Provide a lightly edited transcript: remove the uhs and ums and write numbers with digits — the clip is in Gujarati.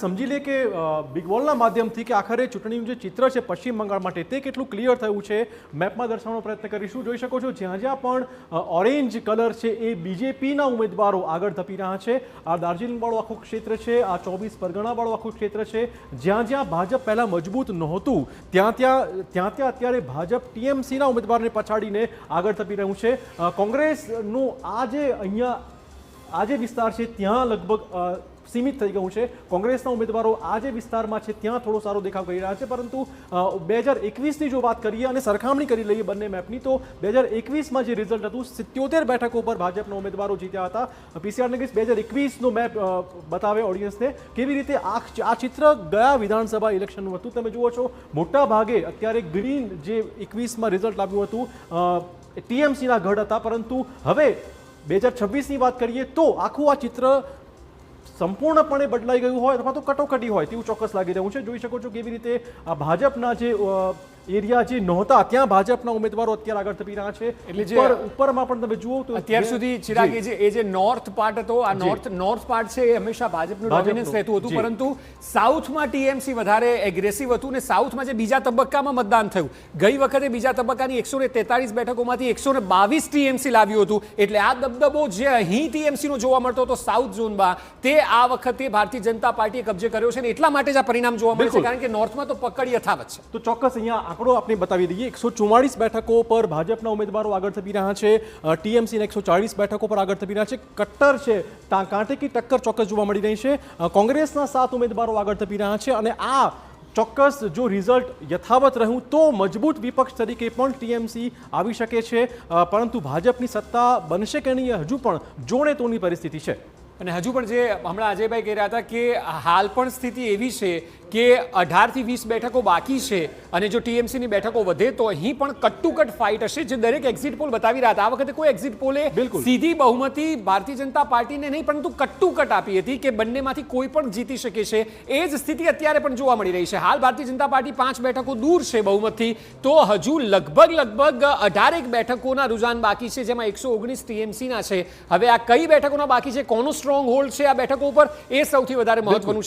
સમજી લે કે બિગ વોલના માધ્યમથી કે આખરે ચૂંટણીનું જે ચિત્ર છે પશ્ચિમ બંગાળ માટે તે કેટલું ક્લિયર થયું છે મેપમાં દર્શાવવાનો પ્રયત્ન કરીશું. જોઈ શકો છો જ્યાં જ્યાં પણ ઓરેન્જ કલર છે એ બીજેપીના ઉમેદવારો આગળ ધપી રહ્યા છે. આ દાર્જિલિંગવાળું આખું ક્ષેત્ર છે, આ 24 પરગણાવાળું આખું ક્ષેત્ર છે. જ્યાં જ્યાં ભાજપ પહેલાં મજબૂત નહોતું ત્યાં અત્યારે ભાજપ ટીએમસીના ઉમેદવારને પછાડીને આગળ ધપી રહ્યું છે. કોંગ્રેસનું આ જે વિસ્તાર છે ત્યાં લગભગ સીમિત થઈ ગયું છે. કોંગ્રેસના ઉમેદવારો આ જે વિસ્તારમાં છે ત્યાં થોડો સારો દેખાવ કરી રહ્યા છે. પરંતુ 2021ની જો વાત કરીએ અને સરખામણી કરી લઈએ બંને મેપની, તો 2021માં જે રિઝલ્ટ હતું 77 બેઠકો પર ભાજપના ઉમેદવારો જીત્યા હતા. પીસીઆર નગીસ 2021નો મેપ બતાવે ઓડિયન્સને કેવી રીતે આ ચિત્ર ગયા વિધાનસભા ઇલેક્શનનું હતું. તમે જુઓ છો મોટા ભાગે અત્યારે ગ્રીન જે 21માં રિઝલ્ટ આવ્યું હતું ટીએમસીના ગઢ હતા. પરંતુ હવે 2026ની વાત કરીએ તો આખું આ ચિત્ર સંપૂર્ણપણે બદલાઈ ગયું હોય અથવા તો કટોકટી હોય તેવું ચોક્કસ લાગી રહ્યું છે. જોઈ શકો છો કેવી રીતે આ ભાજપના જે એરિયા જે નહોતા ત્યાં ભાજપના ઉમેદવારો અત્યારે આગળ ધપી રહ્યા છે. એટલે ઉપરમાં પણ તમે જુઓ તો અત્યાર સુધી ચિરાગ એ જે નોર્થ પાર્ટ હતો, આ નોર્થ પાર્ટ છે એ હંમેશા ભાજપનું ડોમિનન્સ રહેતું હતું. પરંતુ સાઉથમાં ટીએમસી વધારે એગ્રેસિવ હતું ને સાઉથમાં જે બીજા તબક્કામાં મતદાન થયું, ગઈ વખતે બીજા તબક્કાની 143 બેઠકોમાંથી 122 ટીએમસી લાવ્યું હતું. એટલે આ દબદબો જે અહીં ટીએમસીનો જોવા મળતો હતો સાઉથ ઝોનમાં, તે આ વખતે ભારતીય જનતા પાર્ટીએ કબજે કર્યો છે. અને એટલા માટે જ આ પરિણામ જોવા મળે છે, કારણ કે નોર્થમાં તો પકડ યથાવત છે. તો ચોક્કસ અહીંયા આંકડો આપણે બતાવી દઈએ. 144 બેઠકો પર ભાજપના ઉમેદવારો આગળ ધપી રહ્યા છે. ટીએમસીના 140 બેઠકો પર આગળ ધપી રહ્યા છે. કટ્ટર છે, કાંટે કી ટક્કર ચોક્કસ જોવા મળી રહી છે. કોંગ્રેસના 7 ઉમેદવારો આગળ ધપી રહ્યા છે. અને આ ચોક્કસ જો રિઝલ્ટ યથાવત રહ્યું તો મજબૂત વિપક્ષ તરીકે પણ ટીએમસી આવી શકે છે. પરંતુ ભાજપની સત્તા બનશે કે નહીં હજુ પણ જોણે તોની પરિસ્થિતિ છે. અને હજુ પણ જે હમણાં અજયભાઈ કહી રહ્યા હતા કે હાલ પણ સ્થિતિ એવી છે કે 18 થી 20 બેઠકો બાકી છે અને જો ટીએમસીની બેઠકો વધે તો અહીં પણ કટ ફાઇટ હશે, જે દરેક એક્ઝિટ પોલ બતાવી રહ્યા હતા. આ વખતે કોઈ એક્ઝિટ પોલે સીધી બહુમતી ભારતીય જનતા પાર્ટીને નહીં પરંતુ કટ આપી હતી કે બંનેમાંથી કોઈ પણ જીતી શકે છે. એ જ સ્થિતિ અત્યારે પણ જોવા મળી રહી છે. હાલ ભારતીય જનતા પાર્ટી 5 બેઠકો દૂર છે બહુમતથી, તો હજુ લગભગ 18 બેઠકોના રૂઝાન બાકી છે, જેમાં 119 ટીએમસીના છે. હવે આ કઈ બેઠકોના બાકી છે, કોનો સ્ટ્રોંગ હોલ્ડ છે આ બેઠકો ઉપર, એ સૌથી વધારે મહત્વનું